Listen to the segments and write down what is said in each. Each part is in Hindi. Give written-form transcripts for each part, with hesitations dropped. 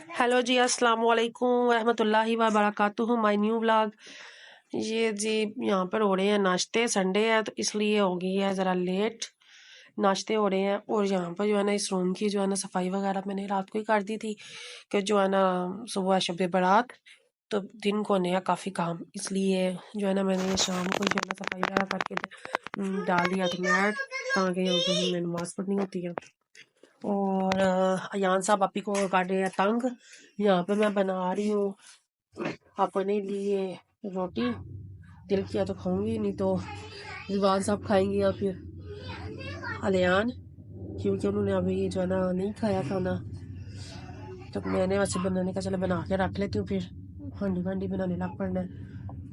हेलो जी, अस्सलाम वालेकुम रहमतुल्लाहि व बरकातुहू। My new vlog. ये जी यहाँ पर हो रहे हैं नाश्ते। संडे है तो इसलिए हो गई है ज़रा लेट। नाश्ते हो रहे हैं और यहाँ पर जो है ना इस रूम की जो है ना सफाई वगैरह मैंने रात को ही कर दी थी कि जो है ना सुबह शब बारात तो दिन को नया काफ़ी काम, इसलिए जो है ना मैंने शाम को जो है ना सफाई वगैरह करके डाल दिया था मैट, ताकि यहाँ पर हमें नमाज पढ़नी होती है। और अयान साहब आपी को कर रहे हैं तंग। यहाँ पे मैं बना रही हूँ अपने लिए रोटी। दिल किया तो खाऊंगी, नहीं तो रिजवान साहब खाएंगे या फिर अलियान, क्योंकि उन्होंने अभी जो है ना नहीं खाया खाना। तो मैंने वैसे बनाने का चलो बना के रख लेती हूँ, फिर हांडी भांडी बनाने लग पड़ना है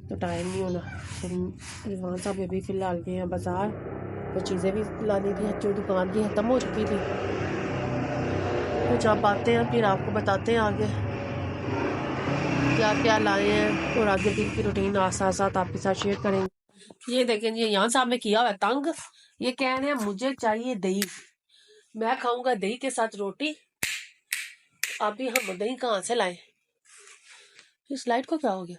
तो टाइम नहीं होना। तो रिजवान साहब अभी फिलहाल गए हैं बाजार, तो चीज़ें भी लानी थी जो दुकान की ख़त्म हो चुकी थी। तो जब आते हैं फिर आपको बताते हैं आगे क्या क्या लाए हैं और आगे दिन की रूटीन साथ साथ आपके साथ शेयर करेंगे। ये देखें जी, यहाँ साहब ने किया हुआ है तंग। ये कह रहे हैं मुझे चाहिए दही, मैं खाऊंगा दही के साथ रोटी। अभी हम दही कहाँ से लाए? इस लाइट को क्या हो गया?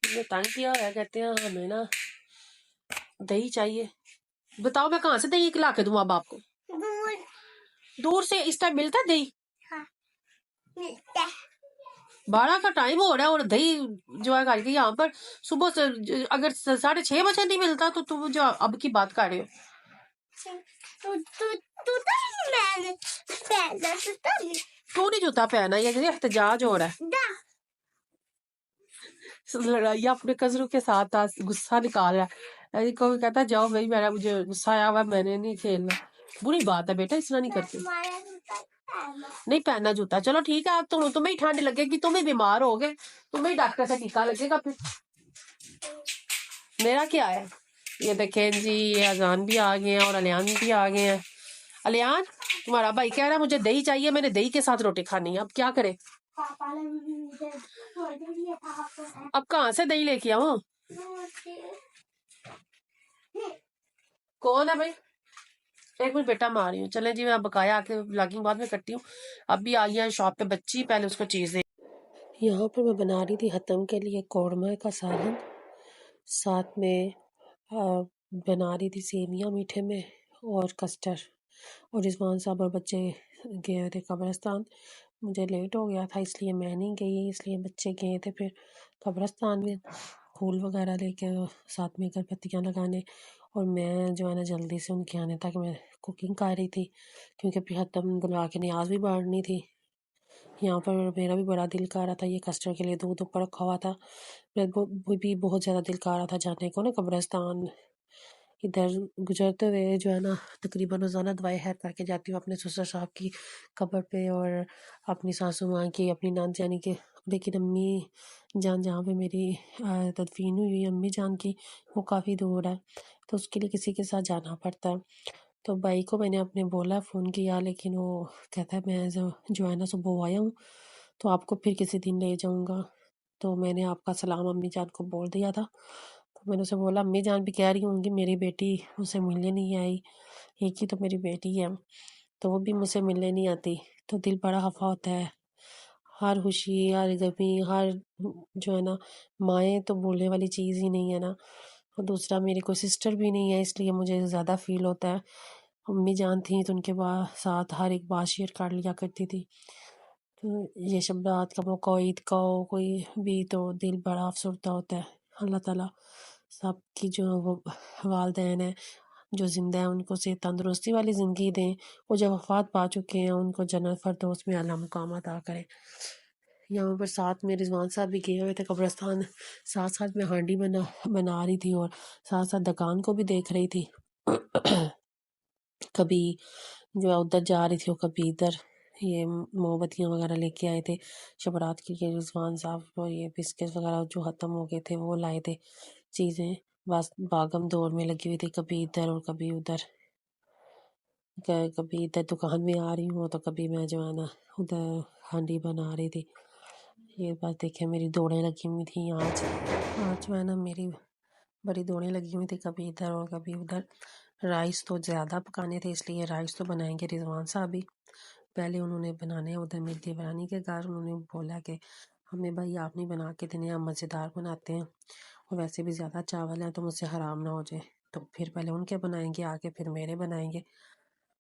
ये तंग किया हुआ है, कहते हैं हमें ना दही चाहिए। बताओ मैं कहाँ से दही ला के दूं अब आपको? दूर से इस टाइम मिलता है दही? हाँ, मिलता है। 12 का टाइम हो रहा है और दही जो है गाड़ी यहाँ पर सुबह से अगर 6:30 नहीं मिलता तो तुम जो अब की बात कर रहे हो। तू नहीं जूता पहना, ये एहतजाज हो रहा है। लड़ाई अपने कजरों के साथ गुस्सा निकाल रहा है। कोई कहता है जाओ भाई, मेरा मुझे गुस्सा आया हुआ, मैंने नहीं खेलना। बुरी बात है बेटा, इस तरह नहीं करते। नहीं पहनना जूता, चलो ठीक है। तुम्हें ही ठंड लगेगी, तुम ही बीमार हो गए, तुम्हें ही डॉक्टर से टीका लगेगा फिर। मेरा क्या है? ये देखें जी, ये अजान भी आ गए हैं और अलियान भी आ गए हैं। अलियान, तुम्हारा भाई कह रहा है मुझे दही चाहिए, मैंने दही के साथ रोटी खानी है, अब क्या करे? अब कहाँ से दही लेके आऊं? कौन है भाई? एक मिनट बेटा, मैं आ रही हूँ। चले जी, मैं बकाया आके व्लॉगिंग बाद में करती हूँ। अभी आई है शॉप पे बच्ची, पहले उसको चीजें। यहाँ पर मैं बना रही थी हतम के लिए कौरमा का सालन, साथ में बना रही थी सेमिया मीठे में और कस्टर्ड। और रिजवान साहब और बच्चे गए थे कब्रिस्तान। मुझे लेट हो गया था इसलिए मैं नहीं गई, इसलिए बच्चे गए थे फिर कब्रिस्तान में फूल वगैरह लेके साथ में अगरबत्तियाँ लगाने। और मैं जो है ना जल्दी से उनके आने तक मैं कुकिंग कर रही थी, क्योंकि फिर हतम बुला के न्याज भी बांटनी थी। यहाँ पर मेरा भी बड़ा दिल कर रहा था, ये कस्टर्ड के लिए दूध ऊपर रखा हुआ था। वो भी बहुत ज़्यादा दिल कर रहा था जाने को ना कब्रिस्तान। इधर गुजरते हुए जो है ना तकरीबन रोज़ाना दुआएं खैर करके जाती हूँ अपने ससुर साहब की कब्र पे और अपनी सासू माँ की, अपनी नान जानी के। लेकिन अम्मी जान जहाँ पे मेरी तदफीन हुई है अम्मी जान की, वो काफ़ी दूर है, तो उसके लिए किसी के साथ जाना पड़ता है। तो भाई को मैंने अपने बोला, फ़ोन किया, लेकिन वो कहता है मैं जो है ना सुबह आया हूँ तो आपको फिर किसी दिन ले जाऊँगा। तो मैंने आपका सलाम अम्मी जान को बोल दिया था। तो मैंने उसे बोला अम्मी जान भी कह रही होंगी मेरी बेटी मुझसे मिलने नहीं आई, एक ही तो मेरी बेटी है, तो वो भी मुझसे मिलने नहीं आती। तो दिल बड़ा खफा होता है। हर खुशी, हर गमी, हर जो है ना, माएँ तो भूलने वाली चीज़ ही नहीं है ना। और दूसरा मेरी कोई सिस्टर भी नहीं है, इसलिए मुझे ज़्यादा फील होता है। अम्मी जान थी तो उनके साथ हर एक बात शेयर कर लिया करती थी। तो ये शब रात का मौका हो, ईद का हो, कोई भी, तो दिल बड़ा अफसरदा होता है। अल्लाह ताला सबकी जो वो वालदैन है जो ज़िंदा है उनको सेहत तंदुरुस्ती वाली ज़िंदगी दें, वो जो वफ़ात पा चुके हैं उनको जन्नत फ़िरदौस में आला मुक़ाम अता करें। यहाँ पर साथ में रिजवान साहब भी गए हुए थे कब्रिस्तान, साथ साथ मैं हांडी बना रही थी और साथ साथ दुकान को भी देख रही थी। कभी जो है उधर जा रही थी और कभी इधर। ये मोमबत्तियाँ वगैरह लेके आए थे शबरात के लिए रिजवान साहब, और ये बिस्किट वगैरह जो ख़त्म हो गए थे वो लाए थे चीज़ें। बस भागम दौड़ में लगी हुई थी, कभी इधर और कभी उधर। कभी इधर दुकान में आ रही हूँ तो कभी मैं जो है ना उधर हांडी बना रही थी। ये बात देखिए, मेरी दौड़ें लगी हुई थी आज। जो है ना मेरी बड़ी दौड़ें लगी हुई थी, कभी इधर और कभी उधर। राइस तो ज़्यादा पकाने थे इसलिए राइस तो बनाएंगे रिजवान साहब भी, पहले उन्होंने बनाने उधर मेरी देवरानी के घर, उन्होंने बोला कि हमें भाई आप नहीं बना के देने, हम मज़ेदार बनाते हैं और वैसे भी ज़्यादा चावल हैं तो मुझसे हराम ना हो जाए। तो फिर पहले उनके बनाएंगे आके, फिर मेरे बनाएंगे।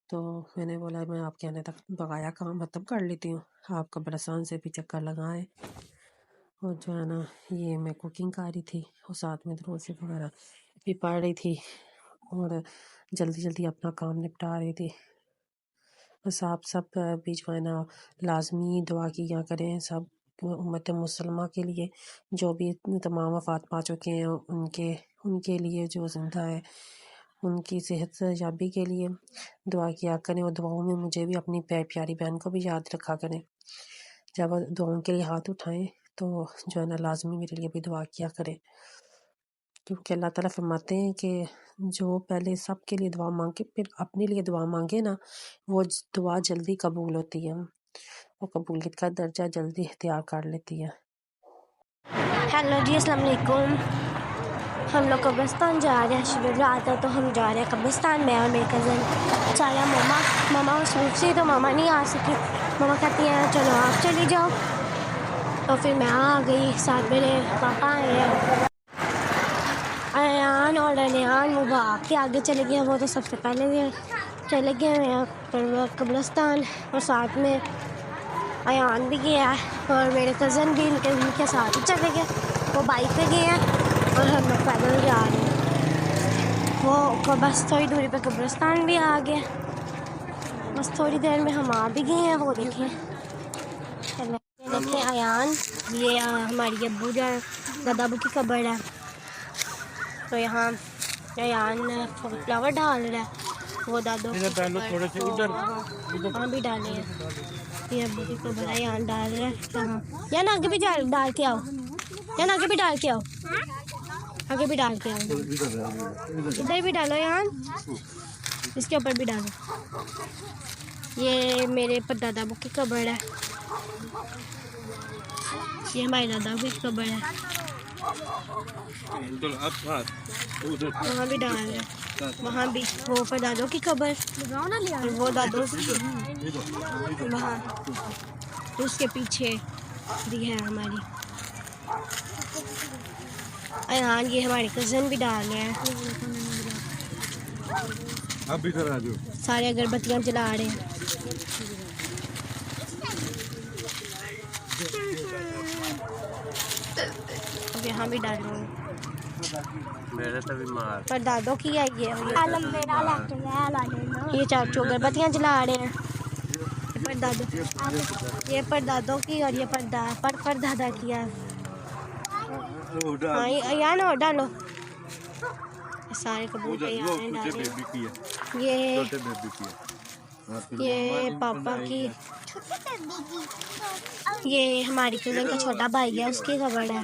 तो मैंने बोला मैं आपके आने तक बकाया काम ख़त्म कर लेती हूँ, आप कब्रिस्तान से भी चक्कर लगाएं। और जो है ना, ये मैं कुकिंग कर रही थी और साथ में रोज़े वगैरह भी पढ़ रही थी और जल्दी जल्दी अपना काम निपटा रही थी। बस आप सब भी जो है ना लाजमी दुआ किया करें सब उम्मत मुसलमा के लिए, जो भी तमाम वफ़ात पा चुके हैं उनके लिए, जो ज़िंदा है उनकी सेहत याबी के लिए दुआ किया करें। और दुआओं में मुझे भी अपनी प्यारी बहन को भी याद रखा करें। जब दुआओं के लिए हाथ उठाएं तो जो है ना लाजमी मेरे लिए भी दुआ किया करें, क्योंकि अल्लाह ताला फरमाते हैं कि जो पहले सब के लिए दुआ मांगे फिर अपने लिए दुआ मांगे ना, वो दुआ जल्दी कबूल होती है, वो कबूलियत का दर्जा जल्दी इख्तियार कर लेती है। हेलो जी, अस्सलाम वालेकुम। हम लोग कब्रिस्तान जा रहे हैं, शिविर रात है तो हम जा रहे हैं कब्रिस्तान, मैं और मेरे कज़न। सारा मामा मसरूफ़ से तो मामा नहीं आ सकी। मामा कहती हैं चलो आप चली जाओ, तो फिर मैं आ गई, साथ मेरे पापा आए हैं। अयान और अलियान वो भाग के आगे चले गए, वो तो सबसे पहले चले गए हैं कब्रिस्तान, और साथ में अयान भी गया है और मेरे कज़न भी उनके साथ ही चले गए। वो बाइक पे गए हैं और हम लोग पैदल जा रहे हैं। वो बस थोड़ी दूरी पे कब्रिस्तान भी आ गया, बस थोड़ी देर में हम आ भी गए हैं। वो देखिए अयान, ये हमारी अब्बू जान दादा अबू की कब्र है। तो यहाँ अयान फ्लावर डाल रहा है, वो दादो वहाँ भी डाले हैं। ये अब्बू की कब्र है, अयान डाल रहा है। या ना आगे भी डाल के आओ, या ना आगे भी डाल के आओ, आगे भी डाल के आओ, इधर भी डालो यान, इसके ऊपर भी डालो। ये मेरे परदादा अबू की कब्र है, ये हमारे दादा अबू की कब्र है। वहाँ भी डाल रहे हैं, वहाँ भी वो परदादों की कब्र, वो दादो वहाँ, उसके पीछे भी है हमारी अयान। ये हमारे कज़न भी डाल रहे हैं, आप भी करा दो। सारे अगरबत्तियाँ जला रहे हैं। अब यहाँ भी डाल रहे हैं, मेरे तो बीमार पर दादों की है ये चाचू अगरबत्तियाँ जला रहे हैं। ये परदादों की और ये परदादा की है। हाँ यहाँ ना डालो, सारे कबूतर ये पापा की, ये हमारी कज़न का छोटा भाई है, उसकी कब्र है।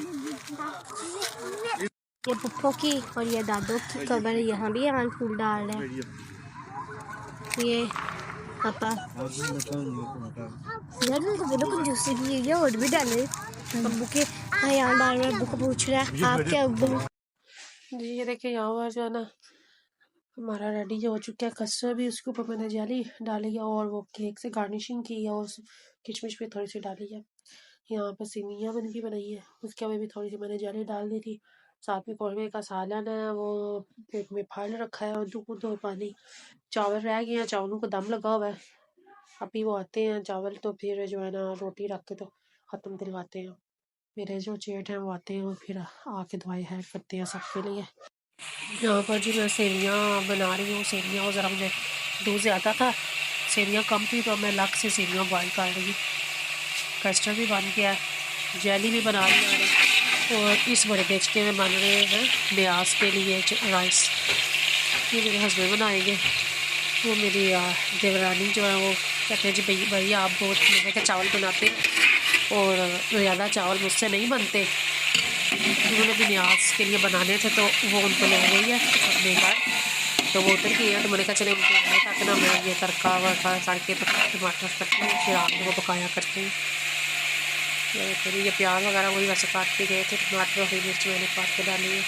ये पुप्पो की और ये दादों की कब्र, यहाँ भी यहाँ फूल डाल रहे हैं। ये पापा जूसी भी ये और भी डाले अब्बू के, यहाँ डाल रहे हैं। अब्बू को पूछ रहा है आपके अब्बू जी। ये देखिए यहाँ पर जो है ना हमारा रेडी हो चुका है कस्टर्ड भी, उसके ऊपर मैंने जेली डाली है और वो केक से गार्निशिंग की है और किशमिश भी थोड़ी सी डाली है। यहाँ पर सेवियाँ भी बनाई है, उसके ऊपर भी थोड़ी सी मैंने जेली डाल दी थी। साथ में कौरमे का सालन है, वो पेट में फाल रखा है और दूध और पानी। चावल रह गए हैं, चावलों को दम लगा हुआ है, अभी वो आते हैं चावल तो फिर जो है ना रोटी रख के तो ख़त्म दिलवाते हैं। मेरे जो जेठ हैं वो आते हैं और फिर आके दवाई हैड करते हैं सबके लिए। यहाँ पर जी मैं सेवियाँ बना रही हूँ। सेवियाँ और ज़रा मुझे दूध ज़्यादा था, सेवियाँ कम थी तो मैं अलग से सेवियाँ बॉयल कर रही हूँ। कस्टर्ड भी बन गया, जेली भी बना रही है और इस बड़े बेचके में बन रहे हैं ब्यास के लिए राइस। ये मेरे हस्बैंड बनाएंगे, वो मेरी देवरानी जो है वो कहते हैं जी भैया आप बहुत मज़े के चावल बनाते हैं और ज़्यादा चावल मुझसे नहीं बनते। उन्होंने भी न्याज के लिए बनाने थे तो वो उनको ले गई है अपने घर, तो वो उतर गई है। तो मैंने कहा चले उनके आने तक ना मैं ये तड़का वड़का सड़के टमाटर करती हूँ, फिर आपने वो पकाया करती हूँ। फिर ये प्याज वगैरह वही वैसे काट के गए थे, टमाटर हरी मिर्च मैंने काट के डाली है,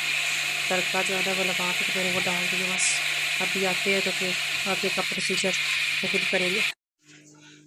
तड़का जो है वो लगा के तो मैंने वो डाल दिया। बस अभी आते हैं तो फिर आगे का प्रोसीजर तो फिर करेंगे।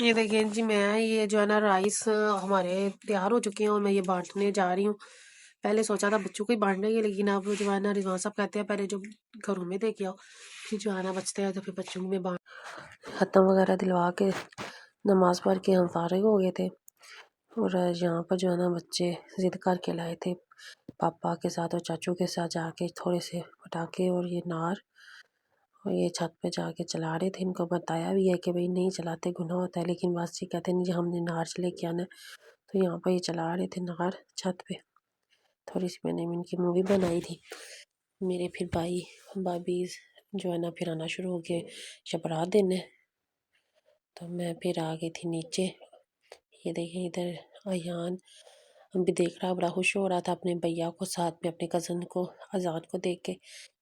ये देखिए जी, मैं ये जो है ना राइस हमारे तैयार हो चुके हैं और मैं ये बांटने जा रही हूँ। पहले सोचा था बच्चों को ही बांटने की, लेकिन अब जो है ना रिजवान साहब कहते हैं पहले जो घरों में दे के आओ, फिर जो है ना बचते हैं तो फिर बच्चों में बांट। ख़त्म वगैरह दिलवा के नमाज़ पढ़ के हम फारिग हो गए थे और यहाँ पर जो है ना बच्चे ज़िद करके लाए थे पापा के साथ और चाचू के साथ जाके थोड़े से पटाखे और ये नार, और ये छत पे जाके चला रहे थे। इनको बताया भी है कि भाई नहीं चलाते, गुनाह होता है, लेकिन बस ये कहते नहीं जी हमने नार से लेके आना है। तो यहाँ पर ये चला रहे थे नार छत पे। थोड़ी सी मैंने इनकी मूवी बनाई थी। मेरे फिर भाई भाभी जो है ना फिर आना शुरू हो गए शबरात देने, तो मैं फिर आ गई थी नीचे। ये देखें इधर अयान भी देख रहा, बड़ा खुश हो रहा था अपने भैया को साथ में, अपने कज़न को अजान को देख के।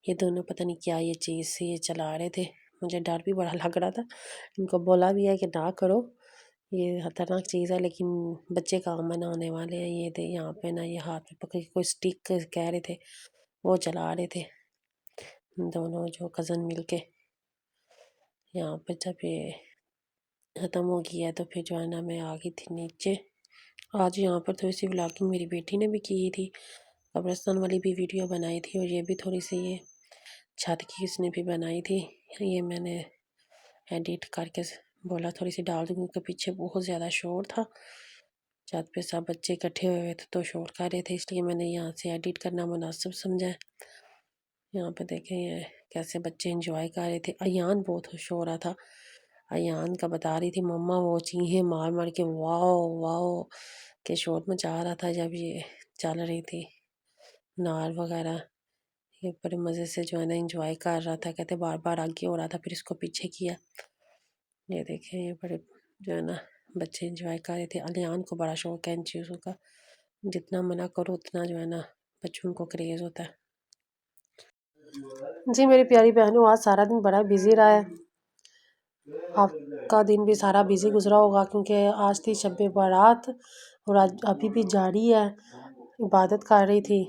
ये दोनों पता नहीं क्या ये चीज़ से ये चला रहे थे, मुझे डर भी बड़ा लग रहा था। इनको बोला भी है कि ना करो, ये खतरनाक चीज़ है, लेकिन बच्चे काम बनाने वाले हैं। ये दे यहाँ पे ना ये हाथ में पकड़ के कोई स्टिक कह रहे थे, वो चला रहे थे दोनों जो कज़न मिल के। यहाँ पर जब ये ख़त्म हो गया तो फिर जो है ना मैं आ गई थी नीचे। आज यहाँ पर थोड़ी सी व्लॉगिंग मेरी बेटी ने भी की थी, कब्रिस्तान वाली भी वीडियो बनाई थी, और ये भी थोड़ी सी ये छत की इसने भी बनाई थी। ये मैंने एडिट करके बोला थोड़ी सी डाल दूँ, क्योंकि पीछे बहुत ज़्यादा शोर था। छत पे सब बच्चे इकट्ठे हुए थे तो शोर कर रहे थे, इसलिए मैंने यहाँ से एडिट करना मुनासिब समझा। यहाँ पे देखें ये कैसे बच्चे इंजॉय कर रहे थे। अयान बहुत खुश हो रहा था, अयान का बता रही थी मम्मा वो चीखें मार मार के वाओ वाओ के शोर मचा रहा था जब ये चल रही थी नार वगैरह। ये बड़े मज़े से जो है ना इंजॉय कर रहा था, कहते बार बार आगे हो रहा था, फिर इसको पीछे किया। ये देखें ये बड़े जो है ना बच्चे इंजॉय कर रहे थे। अलियान को बड़ा शौक है इन चीज़ों का, जितना मना करो उतना जो है ना बच्चों को क्रेज़ होता है। जी मेरी प्यारी बहनों, आज सारा दिन बड़ा बिज़ी रहा है, आपका दिन भी सारा बिज़ी गुजरा होगा, क्योंकि आज थी शब बारात और आज अभी भी जारी है, इबादत कर रही थी।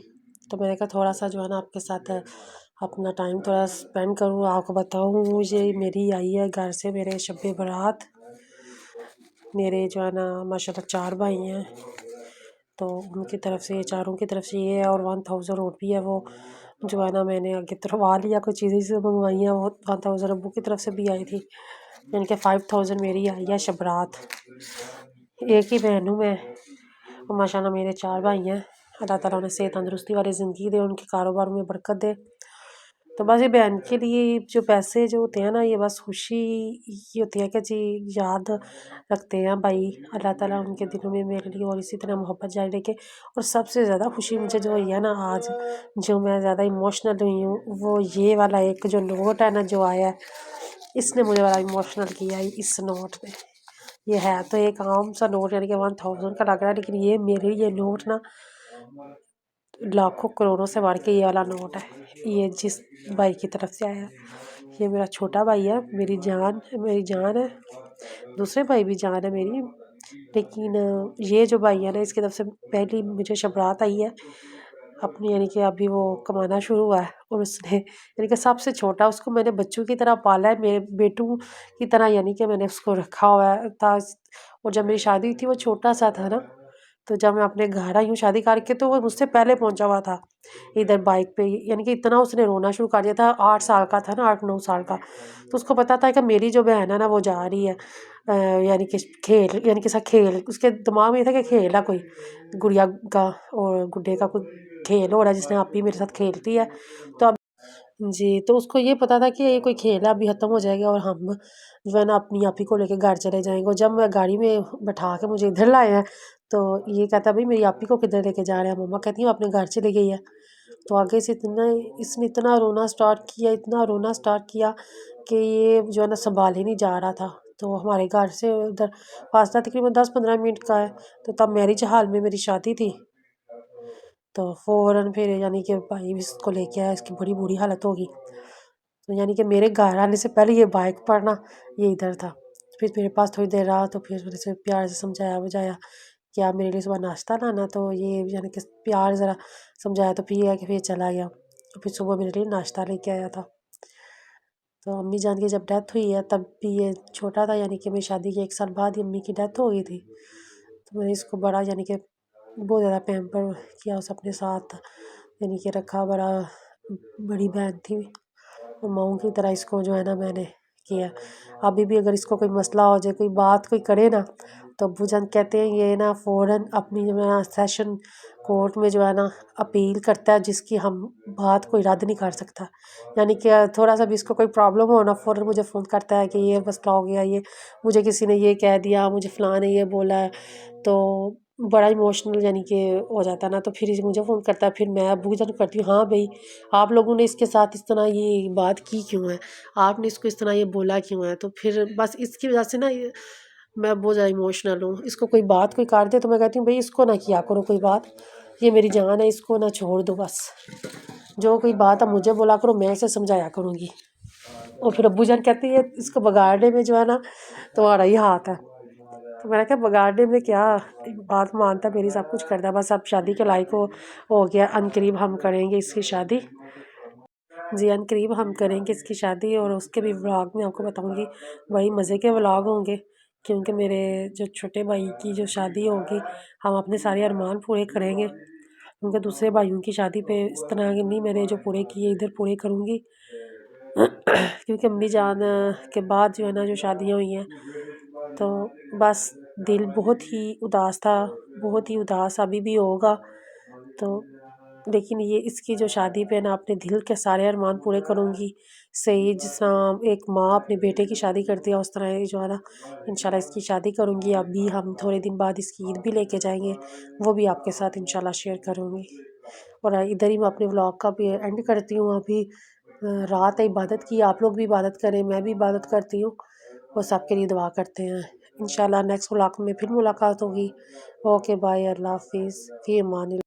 तो मैंने कहा थोड़ा सा जो है ना आपके साथ अपना टाइम थोड़ा स्पेंड करूँ, आपको बताऊँ। मुझे मेरी आई है घर से मेरे शब बारात, मेरे जो है ना माशाल्लाह 4 भाई हैं, तो उनकी तरफ से चारों की तरफ से ये है, और 1000 और भी है, वो जो है ना मैंने आगे तरवा लिया, कुछ चीज़ें से मंगवाई हैं, वो 1000 अबू की तरफ से भी आई थी, यानी कि 5000 मेरी आई है शबरात। एक ही बहन हूँ मैं, और माशाल्लाह मेरे 4 भाई हैं। अल्लाह ताला उन्हें सेहत तंदुरुस्ती वाली ज़िंदगी दे, उनके कारोबार में बरकत दे। तो बस ये बहन के लिए जो पैसे जो होते हैं ना, ये बस खुशी ये होती है कि जी याद रखते हैं भाई। अल्लाह ताला उनके दिलों में मेरे लिए और इसी तरह मोहब्बत जारी रखे। और सबसे ज़्यादा खुशी मुझे जो हुई है ना आज, जो मैं ज़्यादा इमोशनल हुई हूँ, वो ये वाला एक जो नोट है ना जो आया है, इसने मुझे बड़ा इमोशनल किया है। इस नोट में ये है तो एक आम सा नोट, यानी कि 1000 का लग रहा है, लेकिन ये मेरे ये नोट ना लाखों करोड़ों से बढ़ के ये वाला नोट है, ये जिस भाई की तरफ से आया। ये मेरा छोटा भाई है, मेरी जान है। दूसरे भाई भी जान है मेरी, लेकिन ये जो भाई है ना, इसकी तरफ से पहली मुझे शबरात आई है अपनी, यानी कि अभी वो कमाना शुरू हुआ है। और उसने यानी कि सबसे छोटा, उसको मैंने बच्चों की तरह पाला है, मेरे बेटों की तरह, यानी कि मैंने उसको रखा हुआ है था। और जब मेरी शादी हुई थी वो छोटा सा था ना, तो जब मैं अपने घर आई हूँ शादी करके, तो वो मुझसे पहले पहुंचा हुआ था इधर बाइक पे, यानी कि इतना उसने रोना शुरू कर दिया था। 8 साल का था ना, 8-9 साल का। तो उसको पता था कि मेरी जो बहन है ना वो जा रही है, यानी कि खेल, यानी कि खेल, उसके दिमाग में ये था कि खेल है कोई गुड़िया का और गुड्डे का कोई खेल हो रहा है, जिसने आप ही मेरे साथ खेलती है। तो अब जी, तो उसको ये पता था कि ये कोई खेल है, अभी ख़त्म हो जाएगा और हम जो है ना अपनी आप ही को लेके घर चले जाएंगे। और जब मैं गाड़ी में बैठा के मुझे इधर लाए हैं, तो ये कहता भाई मेरी आप ही को किधर लेके जा रहे हैं। मम्मा कहती हूँ अपने घर चली गई है। तो आगे से इसने इतना रोना स्टार्ट किया, इतना रोना स्टार्ट किया कि ये जो है ना संभाल ही नहीं जा रहा था। तो हमारे घर से उधर फासला तकरीबन 10-15 मिनट का है। तो तब मैरिज हाल में मेरी शादी थी। तो फ़ौरन फिर यानी कि भाई भी इसको लेके आया, इसकी बड़ी बुरी हालत होगी। तो यानी कि मेरे घर आने से पहले ये बाइक पर ना, ये इधर था। फिर मेरे पास थोड़ी देर रहा, तो फिर मैंने इसे प्यार से समझाया बुझाया कि आप मेरे लिए सुबह नाश्ता लाना। तो ये यानी कि प्यार ज़रा समझाया, तो फिर ये है कि फिर चला गया। तो फिर सुबह मेरे लिए नाश्ता लेके आया था। तो अम्मी जान की जब डेथ हुई है तब भी ये छोटा था, यानी कि मेरी शादी के 1 साल बाद ही अम्मी की डेथ हो गई थी। तो मैंने इसको बड़ा यानी कि बहुत ज़्यादा पैम्पर किया उसे अपने साथ, यानी कि रखा। बड़ा बड़ी बहन थी, तो माऊ की तरह इसको जो है ना मैंने किया। अभी भी अगर इसको कोई मसला हो जाए, कोई बात कोई करे ना, तो अब्बू जान कहते हैं ये ना फ़ौरन अपनी जो है ना सेशन कोर्ट में जो है ना अपील करता है, जिसकी हम बात कोई रद्द नहीं कर सकता। यानी कि थोड़ा सा भी इसको कोई प्रॉब्लम हो ना, फ़ौरन मुझे फ़ोन करता है कि ये मसला हो गया, ये मुझे किसी ने ये कह दिया, मुझे फ़लाँ ने ये बोला है। तो बड़ा इमोशनल यानी कि हो जाता है ना, तो फिर मुझे फ़ोन करता है। फिर मैं अब्बू जान को करती हूँ, हाँ भाई आप लोगों ने इसके साथ इस तरह ये बात की क्यों है, आपने इसको इस तरह ये बोला क्यों है। तो फिर बस इसकी वजह से ना मैं बहुत ज़्यादा इमोशनल हूँ। इसको कोई बात कोई कर दे तो मैं कहती हूँ भाई इसको ना किया करो कोई बात, ये मेरी जान है, इसको ना छोड़ दो बस। जो कोई बात है मुझे बोला करो, मैं इसे समझाया करूँगी। और फिर अब्बू जान कहती है इसको बगाड़ने में जो है ना तुम्हारा ही हाथ है। तो मैंने कहा बगाड़ने में क्या, बात मानता है मेरी, सब कुछ करता है, बस अब शादी के लायक हो गया। अनकरीब हम करेंगे इसकी शादी। जी अनकरीब हम करेंगे इसकी शादी, और उसके भी व्लॉग में आपको बताऊंगी। बड़ी मज़े के व्लॉग होंगे, क्योंकि मेरे जो छोटे भाई की जो शादी होगी, हम अपने सारे अरमान पूरे करेंगे। उनके दूसरे भाइयों की शादी पे इस तरह के नहीं, मैंने जो पूरे किए इधर पूरे करूँगी। क्योंकि अम्मी जान के बाद जो है ना जो शादियाँ हुई हैं, तो बस दिल बहुत ही उदास था, बहुत ही उदास अभी भी होगा। तो लेकिन ये इसकी जो शादी पे ना अपने दिल के सारे अरमान पूरे करूँगी। सही जिस तरह एक माँ अपने बेटे की शादी करती है, उस तरह ये जो है ना इंशाल्लाह इसकी शादी करूँगी। अभी हम थोड़े दिन बाद इसकी ईद भी लेके जाएंगे, वो भी आपके साथ इंशाल्लाह शेयर करूँगी। और इधर ही मैं अपने व्लॉग का भी एंड करती हूँ। अभी रात है इबादत की, आप लोग भी इबादत करें, मैं भी इबादत करती हूँ, और सबके लिए दुआ करते हैं। इंशाल्लाह नेक्स्ट व्लॉग में फिर मुलाकात होगी। ओके बाय, अल्लाह हाफिज़, फ़ी अमान।